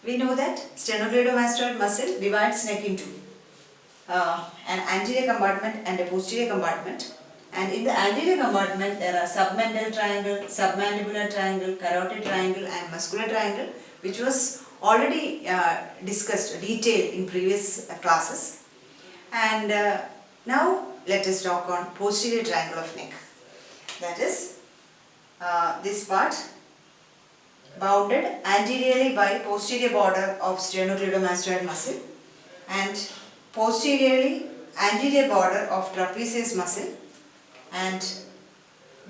We know that sternocleidomastoid muscle divides neck into an anterior compartment and a posterior compartment. And in the anterior compartment there are submental triangle, submandibular triangle, carotid triangle and muscular triangle, which was already discussed, detailed in previous classes. And now let us talk on posterior triangle of neck. That is this part bounded anteriorly by posterior border of sternocleidomastoid muscle and posteriorly anterior border of trapezius muscle and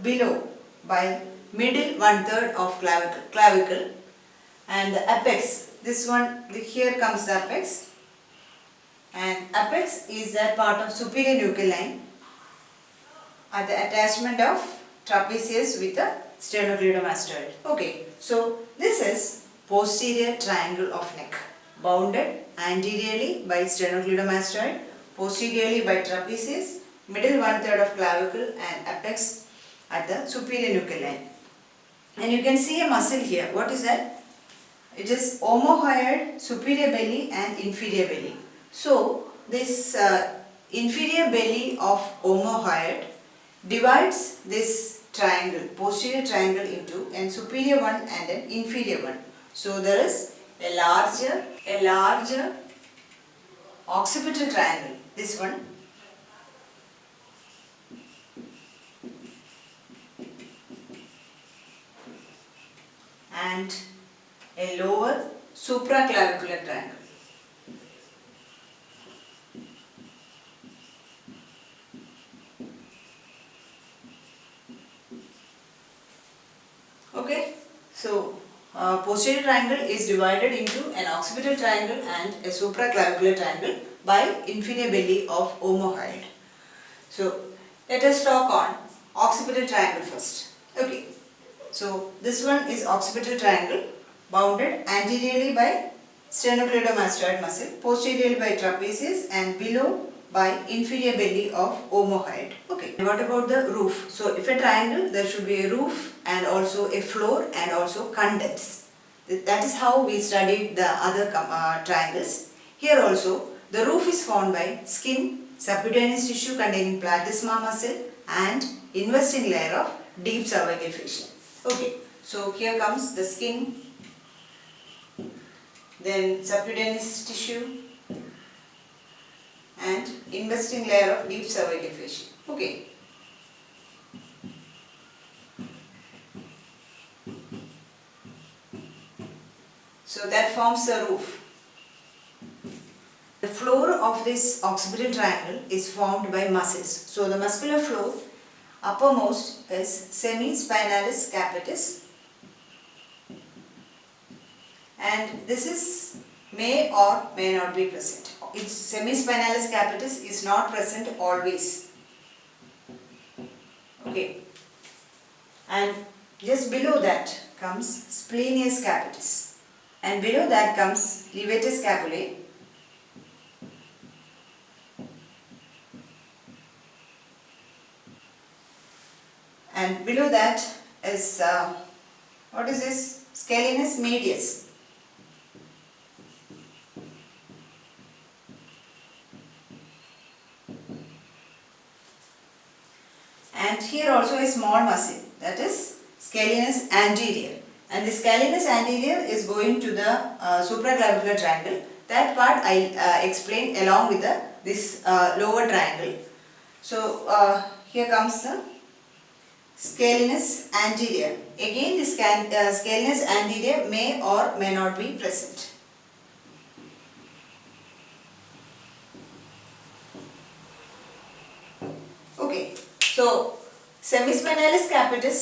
below by middle 1/3 of clavicle and the apex. This one, here comes the apex, and apex is that part of superior nuchal line at the attachment of trapezius with the sternocleidomastoid. Okay, so this is posterior triangle of neck, bounded anteriorly by sternocleidomastoid, posteriorly by trapezius, middle 1/3 of clavicle and apex at the superior nuchal line. And you can see a muscle here. What is that? It is omohyoid superior belly and inferior belly. So this inferior belly of omohyoid divides this triangle, posterior triangle, into a superior one and an inferior one. So there is a larger occipital triangle, this one, and a lower supraclavicular triangle. Okay, so posterior triangle is divided into an occipital triangle and a supraclavicular triangle by inferior belly of omohyoid. So let us talk on occipital triangle first. Okay, so this one is occipital triangle, bounded anteriorly by sternocleidomastoid muscle, posteriorly by trapezius and below by inferior belly of omohyoid. Okay, and what about the roof? So if a triangle, there should be a roof and also a floor and also contents. That is how we studied the other triangles. Here also the roof is formed by skin, subcutaneous tissue containing platysma muscle and investing layer of deep cervical fascia. Okay, so here comes the skin, then subcutaneous tissue and investing layer of deep cervical fascia. Okay. So that forms the roof. The floor of this occipital triangle is formed by muscles. So the muscular floor uppermost is semispinalis capitis, and this is may or may not be present. Its semispinalis capitis is not present always. Okay, and just below that comes splenius capitis, and below that comes levator scapulae, and below that is what is this? Scalenus medius. And here also a small muscle, that is scalenus anterior, and the scalenus anterior is going to the supraclavicular triangle. That part I explained along with this lower triangle. So here comes the scalenus anterior. Again this scalenus anterior may or may not be present. Okay, so semispinalis capitis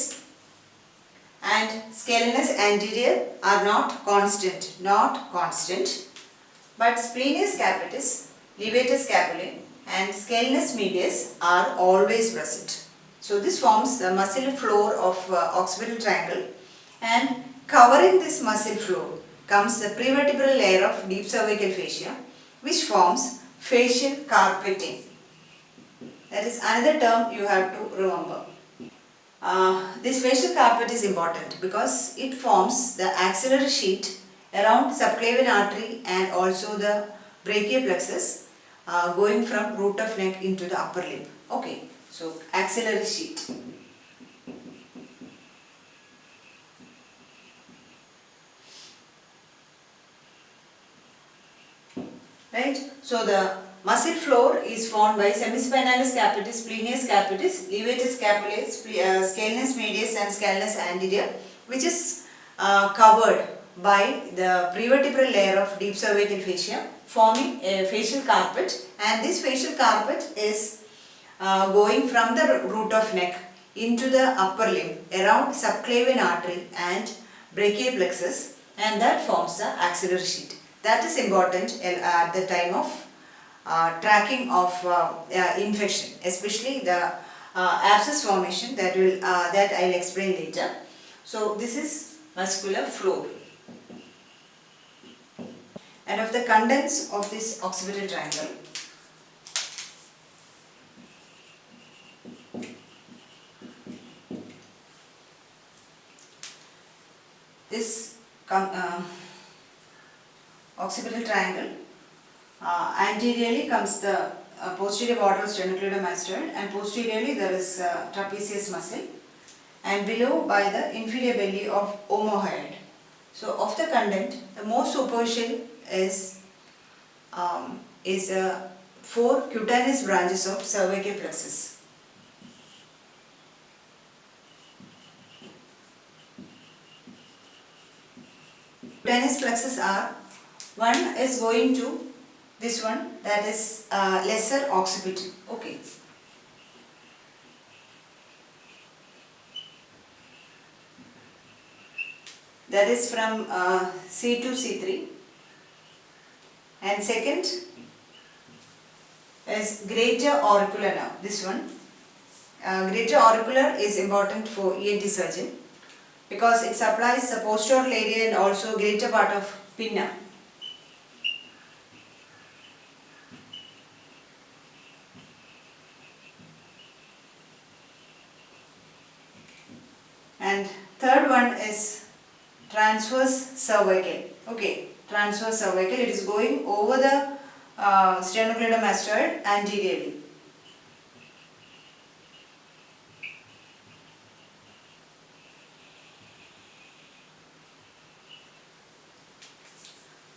and scalenus anterior are not constant, but splenius capitis, levator scapulae and scalenus medius are always present. So this forms the muscle floor of occipital triangle, and covering this muscle floor comes the prevertebral layer of deep cervical fascia, which forms facial carpeting. That is another term you have to remember. This facial carpet is important because it forms the axillary sheet around subclavian artery and also the brachial plexus, going from root of neck into the upper limb. Okay, so axillary sheath. Right, so the muscle floor is formed by semispinalis capitis, splenius capitis, levator scapulae, scalenus medius and scalenus anterior, which is covered by the prevertebral layer of deep cervical fascia, forming a facial carpet, and this facial carpet is going from the root of neck into the upper limb around subclavian artery and brachial plexus, and that forms the axillary sheath. That is important at the time of tracking of infection, especially the abscess formation that I'll explain later. So this is muscular floor. And of the contents of this occipital triangle, this occipital triangle, anteriorly comes the posterior border of sternocleidomastoid, and posteriorly there is trapezius muscle, and below by the inferior belly of omohyoid. So of the content, the most superficial is 4 cutaneous branches of cervical plexus. Cutaneous plexus are, one is going to this one, that is lesser occipital. Okay. That is from C2, C3. And second is greater auricular nerve. This one. Greater auricular is important for ENT surgeon because it supplies the posterior area and also greater part of pinna. And third one is transverse cervical. Okay, transverse cervical. It is going over the sternocleidomastoid anteriorly.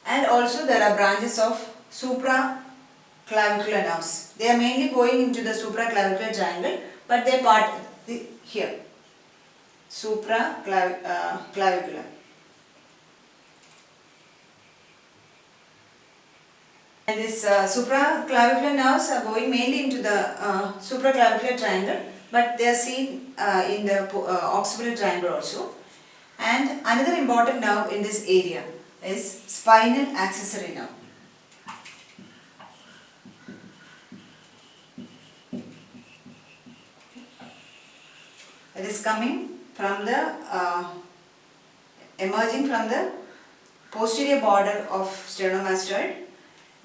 And also there are branches of supraclavicular nerves. They are mainly going into the supraclavicular triangle, but they part here. Supraclavicular. And this supraclavicular nerves are going mainly into the supraclavicular triangle, but they are seen in the occipital triangle also. And another important nerve in this area is spinal accessory nerve. It is coming from the emerging from the posterior border of sternomastoid,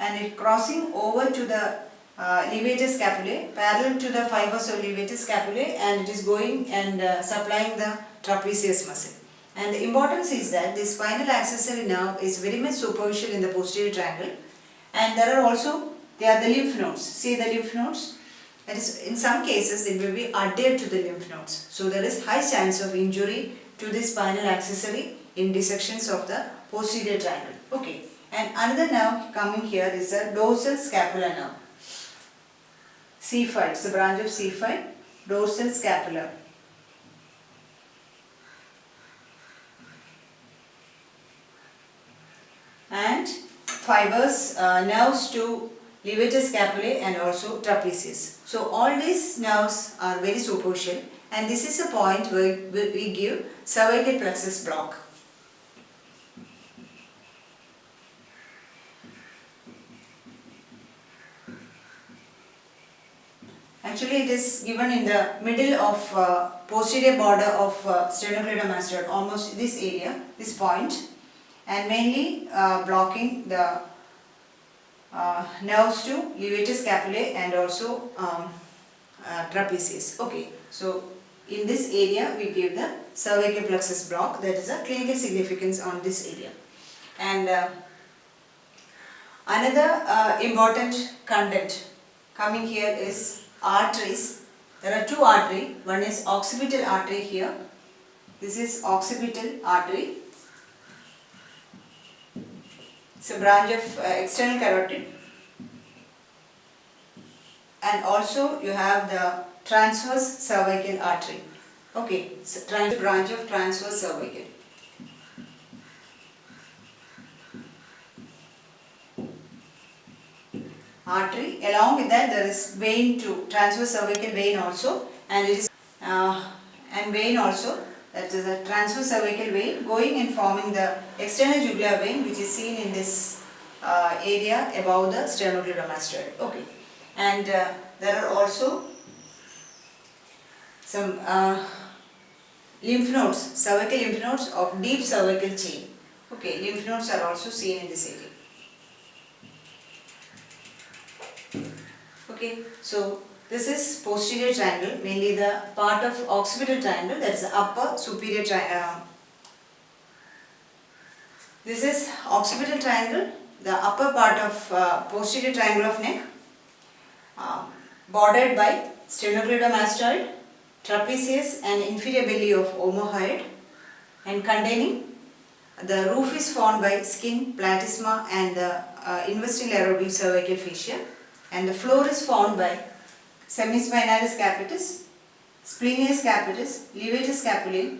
and it crossing over to the levator scapulae, parallel to the fibers of levator scapulae, and it is going and supplying the trapezius muscle. And the importance is that the spinal accessory nerve is very much superficial in the posterior triangle, and there are also the lymph nodes. See the lymph nodes? That is, in some cases it will be adhered to the lymph nodes. So there is high chance of injury to the spinal accessory in dissections of the posterior triangle. Okay. And another nerve coming here is the dorsal scapular nerve. C5, it's a branch of C5, dorsal scapular. And fibers, nerves to levator scapulae and also trapezius. So all these nerves are very superficial, and this is a point where we give cervical plexus block. Actually, it is given in the middle of posterior border of sternocleidomastoid, almost this area, this point, and mainly blocking the nerves to levator scapulae and also trapezius. Okay, so in this area we give the cervical plexus block. That is a clinical significance on this area. And another important content coming here is arteries. There are two arteries. One is occipital artery here. This is occipital artery. It's a branch of external carotid. And also you have the transverse cervical artery. Okay, so branch of transverse cervical. Artery. Along with that there is vein too, transverse cervical vein also, and it is and vein also, that is a transverse cervical vein going and forming the external jugular vein, which is seen in this area above the sternocleidomastoid. Okay, and there are also some lymph nodes, cervical lymph nodes of deep cervical chain. Okay, lymph nodes are also seen in this area. Okay, so this is posterior triangle, mainly the part of occipital triangle, that is the upper superior triangle. This is occipital triangle, the upper part of posterior triangle of neck, bordered by sternocleidomastoid, trapezius and inferior belly of omohyoid, and containing the roof is formed by skin, platysma and the investing deep cervical fascia, and the floor is formed by semispinalis capitis, splenius capitis, levator scapulae,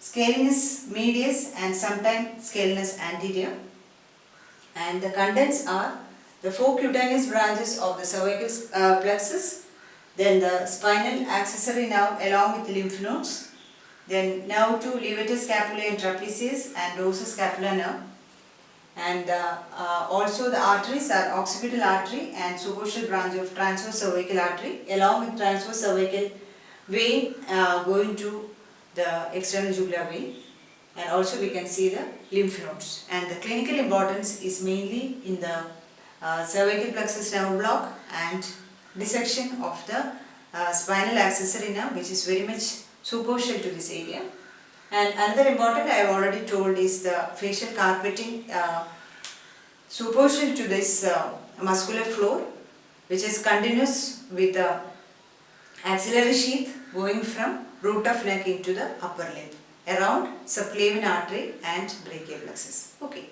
scalenus medius and sometimes scalenus anterior. And the contents are the four cutaneous branches of the cervical plexus, then the spinal accessory nerve along with lymph nodes, then nerve to levator scapulae and trapezius and dorsoscapular nerve. And also the arteries are occipital artery and superficial branch of transverse cervical artery along with transverse cervical vein going to the external jugular vein, and also we can see the lymph nodes. And the clinical importance is mainly in the cervical plexus nerve block and dissection of the spinal accessory nerve, which is very much superficial to this area. And another important I have already told is the facial carpeting superficial to this muscular floor, which is continuous with the axillary sheath going from root of neck into the upper limb around subclavian artery and brachial plexus. Okay.